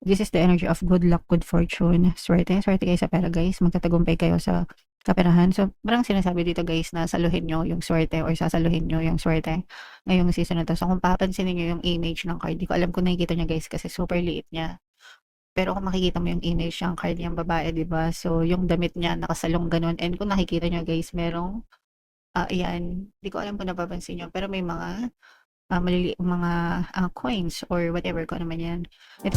This is the energy of good luck, good fortune, swerte. Swerte kayo sa pera guys, magtatagumpay kayo sa kaperahan. So, parang sinasabi dito guys na saluhin nyo yung swerte or sasaluhin nyo yung swerte ngayong season na to. So, kung papansinin nyo yung image ng card, di ko alam kung nakikita nyo guys kasi super liit niya. Pero kung makikita mo yung image ng card niyang babae, di ba? So, yung damit niya nakasalong ganun. And kung nakikita nyo guys, merong, ayan, di ko alam kung napapansin nyo, pero may mga maliliit mga coins or whatever ko naman yan. Ito.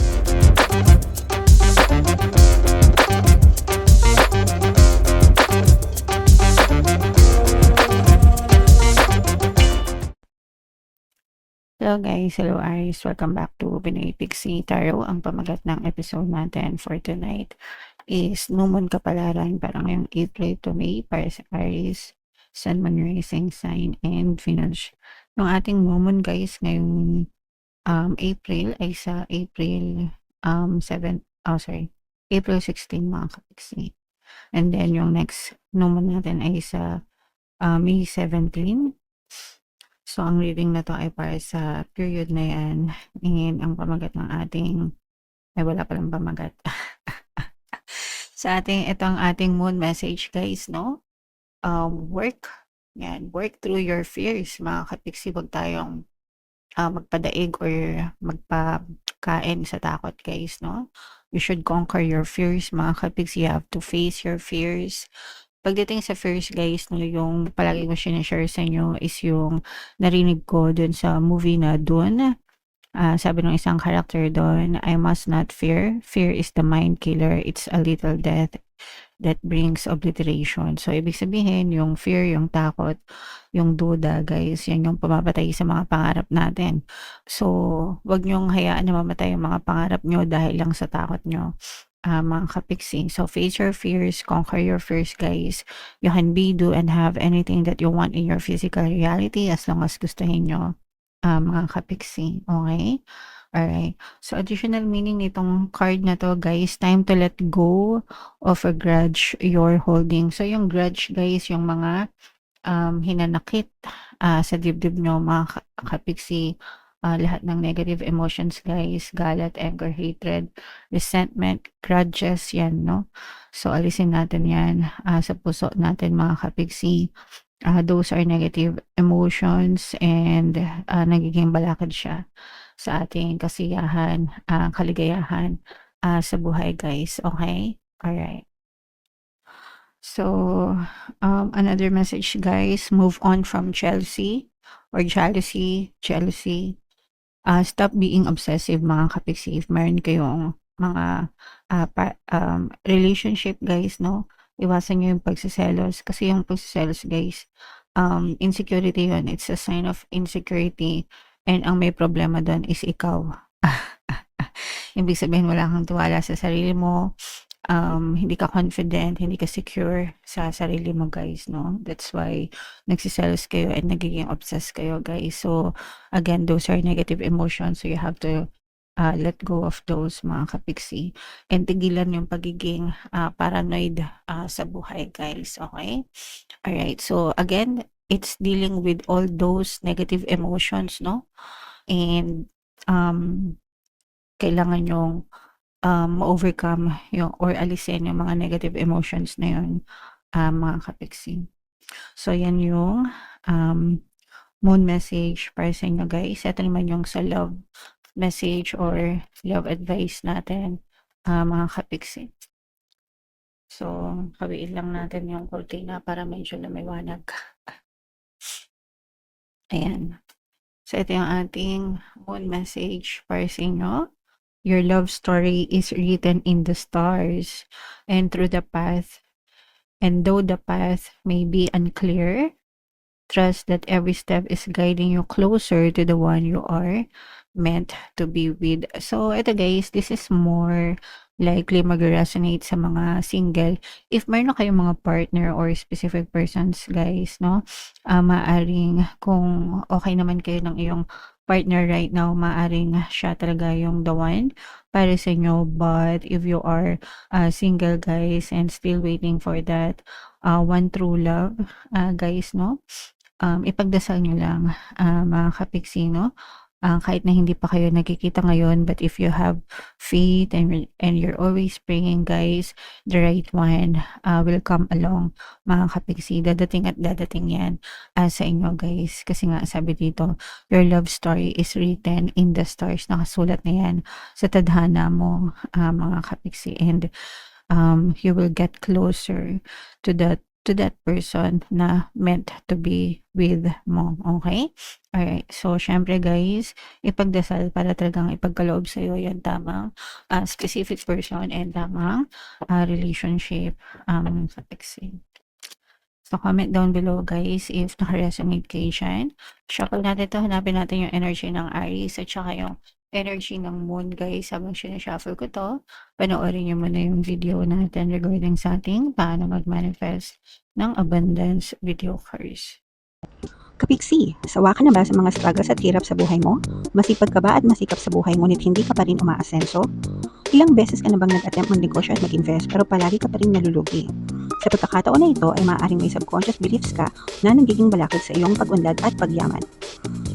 Hello guys, hello Aries, welcome back to Pinoy Pixie Tarot. Ang pamagat ng episode natin for tonight is New Moon Kapalaran para ngayong April to May para sa Aries, Sun, Moon, Rising Sign, and Venus. Yung ating New Moon guys ngayong April ay sa April 7, April 16 mga kapixie. And then yung next New Moon natin ay sa May 17. So, ang reading na to ay para sa period na yan. And ang pamagat ng ating, ay wala palang pamagat. Sa ating, ito ang ating moon message guys, no? Work. Yan, work through your fears. Mga kapiksi, huwag tayong magpadaig or magpakain sa takot guys, no? You should conquer your fears, mga kapiksi. You have to face your fears. Pagdating sa first guys, no, yung palagi ko sinashare sa inyo is yung narinig ko dun sa movie na Dune. Sabi ng isang character doon, I must not fear. Fear is the mind killer. It's a little death that brings obliteration. So, ibig sabihin, yung fear, yung takot, yung duda, guys, yan yung pumapatay sa mga pangarap natin. So, wag niyong hayaan na mamatay yung mga pangarap nyo dahil lang sa takot nyo. Mga kapiksi. So, face your fears, conquer your fears, guys. You can be, do, and have anything that you want in your physical reality as long as gustuhin nyo, mga kapiksi. Okay? Alright. So, additional meaning nitong card na to, guys, time to let go of a grudge you're holding. So, yung grudge, guys, yung mga hinanakit sa dibdib nyo, mga kapiksi, lahat ng negative emotions guys, galit, anger, hatred, resentment, grudges, yan, no? So, alisin natin yan sa puso natin, mga kapiksi. Those are negative emotions and nagiging balakid siya sa ating kasiyahan, kaligayahan sa buhay guys, okay? Alright. So, another message guys, move on from jealousy or jealousy. Stop being obsessive, mga kapiksi. If meron kayong mga relationship guys, no? Iwasan nyo yung pagsiselos. Kasi yung pagsiselos guys, insecurity yun. It's a sign of insecurity. And ang may problema doon is ikaw. Ibig sabihin wala kang tiwala sa sarili mo. Hindi ka confident, hindi ka secure sa sarili mo guys, no? That's why nagsiselos kayo and nagiging obsessed kayo guys. So, again, those are negative emotions. So, you have to let go of those, mga kapiksi. And tigilan yung pagiging paranoid sa buhay guys, okay? Alright, so again, it's dealing with all those negative emotions, no? And kailangan yung ma-overcome yung or alisin yung mga negative emotions na yun, mga kapiksi. So, yan yung moon message para sa inyo guys. Ito naman yung sa love message or love advice natin, mga kapiksi. So, kawiin lang natin yung cortina para medyo lumiwanag. Ayan. So, ito yung ating moon message para sa inyo. Your love story is written in the stars and through the path. And though the path may be unclear, trust that every step is guiding you closer to the one you are meant to be with. So, ito guys, this is more likely mag-resonate sa mga single. If mayroon na kayong mga partner or specific persons, guys, no? Maaring kung okay naman kayo ng iyong partner right now, maaring siya talaga yung the one para sa inyo. But if you are single, guys, and still waiting for that one true love, guys, no? Ipagdasal nyo lang, mga kapiksi, no? kahit na hindi pa kayo nagkikita ngayon, but if you have faith and you're always praying, guys, the right one will come along, mga kapiksi. Dadating at dadating yan sa inyo, guys. Kasi nga, sabi dito, your love story is written in the stars. Nakasulat na yan sa tadhana mo, mga kapiksi. And you will get closer to that person na meant to be with mo. Okay? Alright. So, syempre guys, ipagdasal para talagang ipagkaloob sa'yo yung tamang specific person and tamang relationship sa texting. So, comment down below guys if naka-resonate kayo dyan. Shuffle natin to. Hanapin natin yung energy ng Aries at saka yung energy ng Moon guys. Habang sinashuffle ko to, panoorin nyo muna yung video natin regarding sa ating paano mag-manifest ng abundance video cards. Kapiksi, sawa ka na ba sa mga struggles at hirap sa buhay mo? Masipag ka ba at masikap sa buhay ngunit hindi ka pa rin umaasenso? Ilang beses ka na bang nag-attempt mag-negosyo at mag-invest pero palagi ka pa rin nalulugi? Sa pagkakataon na ito ay maaaring may subconscious beliefs ka na nagiging balakid sa iyong pag-unlad at pagyaman.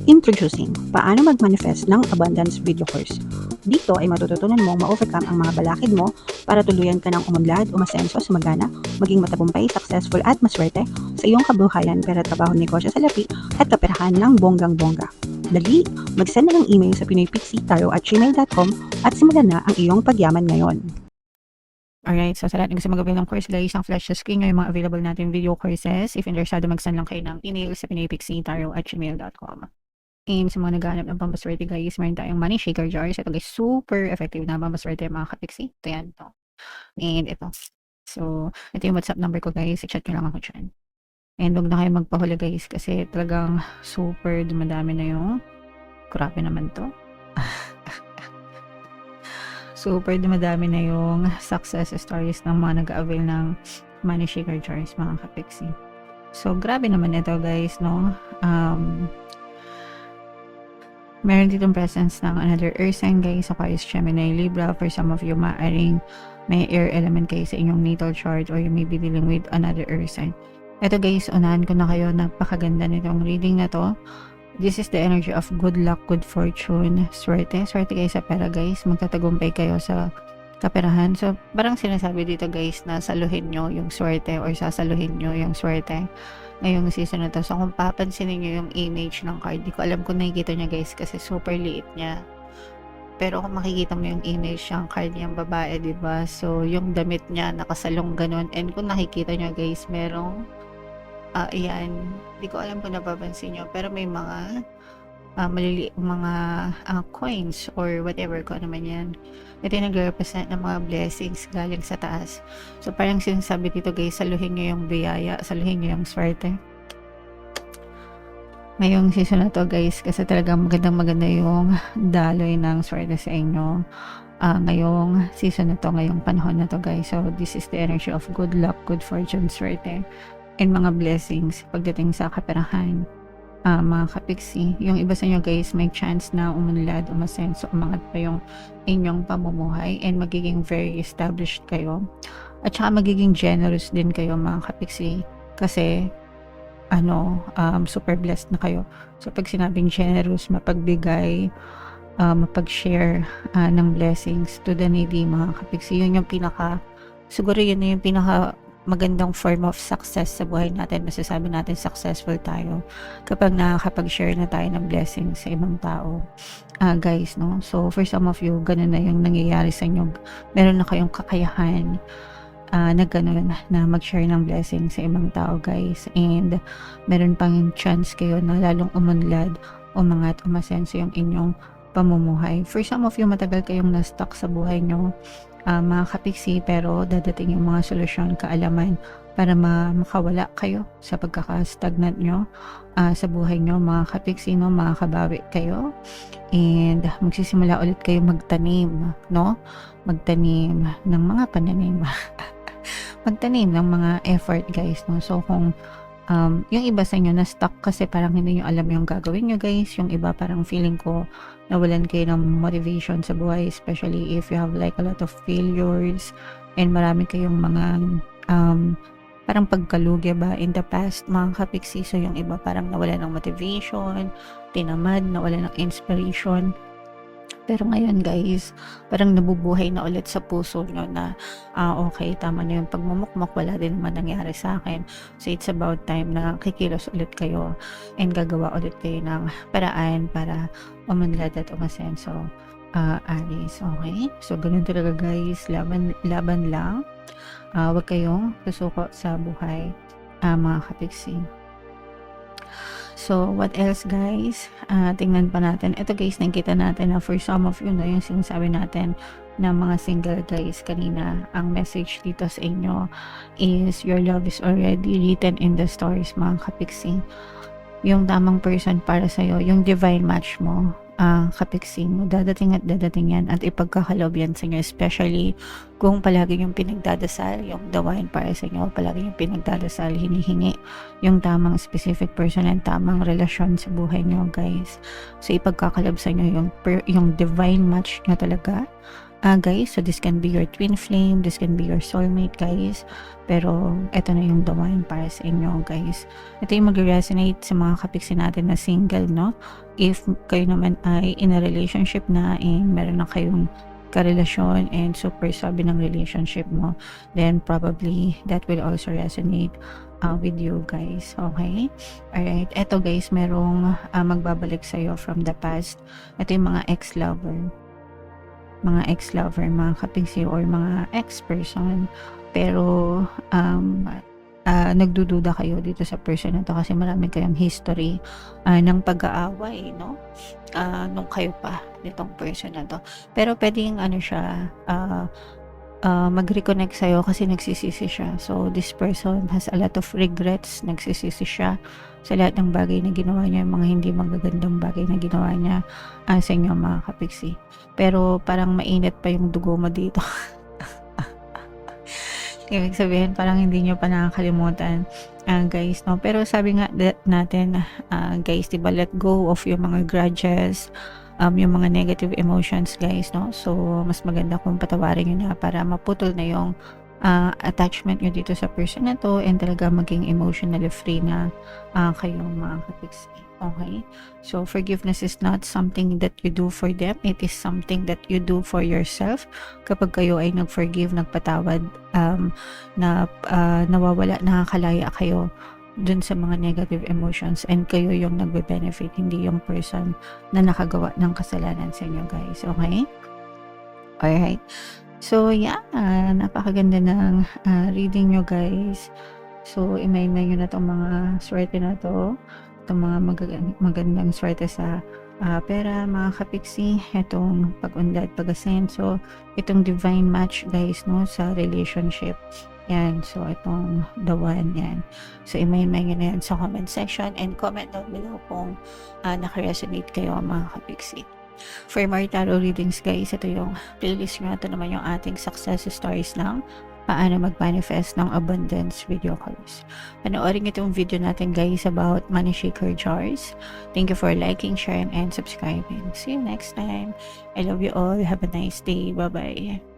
Introducing, paano mag-manifest ng abundance video course. Dito ay matututunan mong ma-overcome ang mga balakid mo para tuluyan ka ng umunlad, umasenso, sumagana, maging matagumpay, successful at maswerte sa iyong kabuhayan, pera, trabaho, negosyo, salapi at kaperahan ng bonggang-bongga. Dali, mag-send na ng email sa pinoypixie@gmail.com at simulan na ang iyong pagyaman ngayon. Alright, so sa lahat ng gusto mag-avail ng course guys, ang flash sa screen nyo yung mga available natin video courses. If interesado, mag-send lang kayo ng email sa pinoypixie@gmail.com. And sa mga naghahanap ng pampaswerte guys, meron tayong money shaker jars. Ito guys, super effective na pampaswerte mga kapiksi. Ito yan, ito. And ito. So, ito yung WhatsApp number ko guys. I-chat nyo lang ako dyan. And huwag na kayo magpahuli guys kasi talagang super dumadami na yung grabe naman to. Super dumadami na yung success stories ng mga nag-avail ng money shaker jars mga kapiksi. So, grabe naman ito guys, no? Meron ditong presence ng another earth sign guys, Aquarius, Gemini, Libra. For some of you, maaaring may air element kayo sa inyong natal chart or you may be dealing with another earth sign. Ito guys, unahan ko na kayo, napakaganda nitong reading na to. This is the energy of good luck, good fortune, swerte. Swerte kayo sa pera guys, magtatagumpay kayo sa kaperahan. So, parang sinasabi dito guys na saluhin nyo yung swerte or sasaluhin nyo yung swerte ngayong season na to. So, kung papansinin nyo yung image ng card, di ko alam kung nakikita nyo guys kasi super liit niya. Pero kung makikita mo yung image ng card niyang babae, diba? So, yung damit niya nakasalong ganun. And kung nakikita nyo guys, merong ayan, di ko alam kung napapansin nyo, pero may mga maliliit mga coins or whatever ko naman yan. Ito yung nag-represent ng mga blessings galing sa taas. So parang sinasabi dito guys, saluhin nyo yung biyaya, saluhin nyo yung swerte ngayong season na to guys, kasi talagang maganda yung daloy ng swerte sa inyo ngayong season na to, ngayong panahon na to guys. So this is the energy of good luck, good fortune, swerte and mga blessings pagdating sa kaperahan. Mga kapiksi, yung iba sa inyo guys may chance na umunlad, umasenso, umangat pa yung inyong pamumuhay and magiging very established kayo at saka magiging generous din kayo mga kapiksi kasi super blessed na kayo. So pag sinabing generous, mapagbigay, mapag-share ng blessings to the needy mga kapiksi, yun yung siguro yun na yung magandang form of success sa buhay natin. Masasabi natin successful tayo kapag nakakapag-share na tayo ng blessings sa ibang tao. Guys, no? So, for some of you, ganun na yung nangyayari sa inyo. Meron na kayong kakayahan na ganun, na mag-share ng blessings sa ibang tao, guys. And meron pang chance kayo na lalong umunlad, umangat, umasenso yung inyong pamumuhay. For some of you, matagal kayong na-stuck sa buhay nyo, mga kapiksi, pero dadating yung mga solusyon, kaalaman para makawala kayo sa pagkaka-stagnant nyo sa buhay nyo mga kapiksi, no? Makakabawi kayo and magsisimula ulit kayo magtanim, no? Magtanim ng mga pananim magtanim ng mga effort guys, no? So kung yung iba sa inyo na stuck kasi parang hindi nyo alam yung gagawin nyo guys, yung iba parang feeling ko nawalan kayo ng motivation sa buhay, especially if you have like a lot of failures and marami kayong mga parang pagkalugi ba in the past mga kapiksi. So yung iba parang nawala ng motivation, tinamad, nawala ng inspiration. Pero ngayon guys, parang nabubuhay na ulit sa puso nyo na, okay, tama na yung pagmumukmok, wala din naman nangyari sa akin. So it's about time na kikilos ulit kayo and gagawa ulit kayo ng paraan para umunlad at umasenso, Aries. Okay? So ganun talaga guys, laban lang. Huwag kayong susuko sa buhay, mga kapiksi. So, what else guys? Tingnan pa natin. Ito guys, nakita natin na for some of you, no, yung sinasabi natin na mga single guys kanina, ang message dito sa inyo is your love is already written in the stars, mga kapiksi. Yung tamang person para sa'yo, yung divine match mo, kapiksi mo, dadating at dadating yan at ipagkakalob yan sa inyo, especially kung palagi yung pinagdadasal, yung the one para sa inyo, palagi yung pinagdadasal, hinihingi yung tamang specific person and tamang relasyon sa buhay nyo guys. So ipagkakalob sa inyo yung divine match nyo talaga, guys. So this can be your twin flame, this can be your soulmate guys, pero eto na yung the one para sa inyo guys. Ito yung mag-resonate sa mga kapiksi natin na single, no? If kayo naman ay in a relationship na, meron na kayong karelasyon and super sabi ng relationship mo, then probably that will also resonate with you guys. Okay? Alright, eto guys, merong magbabalik sa'yo from the past. Ito yung mga ex-lover, mga kapiksi or mga ex-person, pero nagdududa kayo dito sa person na to kasi marami kayong history ng pag-aaway, no? Nung kayo pa nitong person na to. Pero pwedeng siya mag-reconnect sa'yo kasi nagsisisi siya. So this person has a lot of regrets, nagsisisi siya sa lahat ng bagay na ginawa niya, yung mga hindi magagandang bagay na ginawa niya sa inyo mga kapiksi. Pero parang mainit pa yung dugo mo dito. Ibig sabihin parang hindi nyo pa nakakalimutan, guys, no? Pero sabi nga natin, guys, diba, let go of yung mga grudges, yung mga negative emotions guys, no? So mas maganda kung patawarin nyo na para maputol na yung attachment nyo dito sa person na to and talaga maging emotionally free na kayong mga kapiksi. Okay? So forgiveness is not something that you do for them, it is something that you do for yourself. Kapag kayo ay nag-forgive, nagpatawad, nawawala, nakakalaya kayo dun sa mga negative emotions and kayo yung nagbe-benefit, hindi yung person na nakagawa ng kasalanan sa inyo guys. Okay? Alright. So yeah, napakaganda ng reading nyo guys. So imay-imay nyo na itong mga swerte na to, itong mga magandang swerte sa pera mga kapiksi, itong pag-unlad, pag-asenso, itong divine match guys, no, sa relationship. Yan, so itong the one yan. So imay-imay nyo na yan sa comment section and comment down below kung naka-resonate kayo mga kapiksi. For more tarot readings guys, ito yung playlist nyo. Ito naman yung ating success stories ng paano mag-manifest ng abundance video cards. Panoorin itong video natin guys about money shaker jars. Thank you for liking, sharing, and subscribing. See you next time. I love you all. Have a nice day. Bye-bye.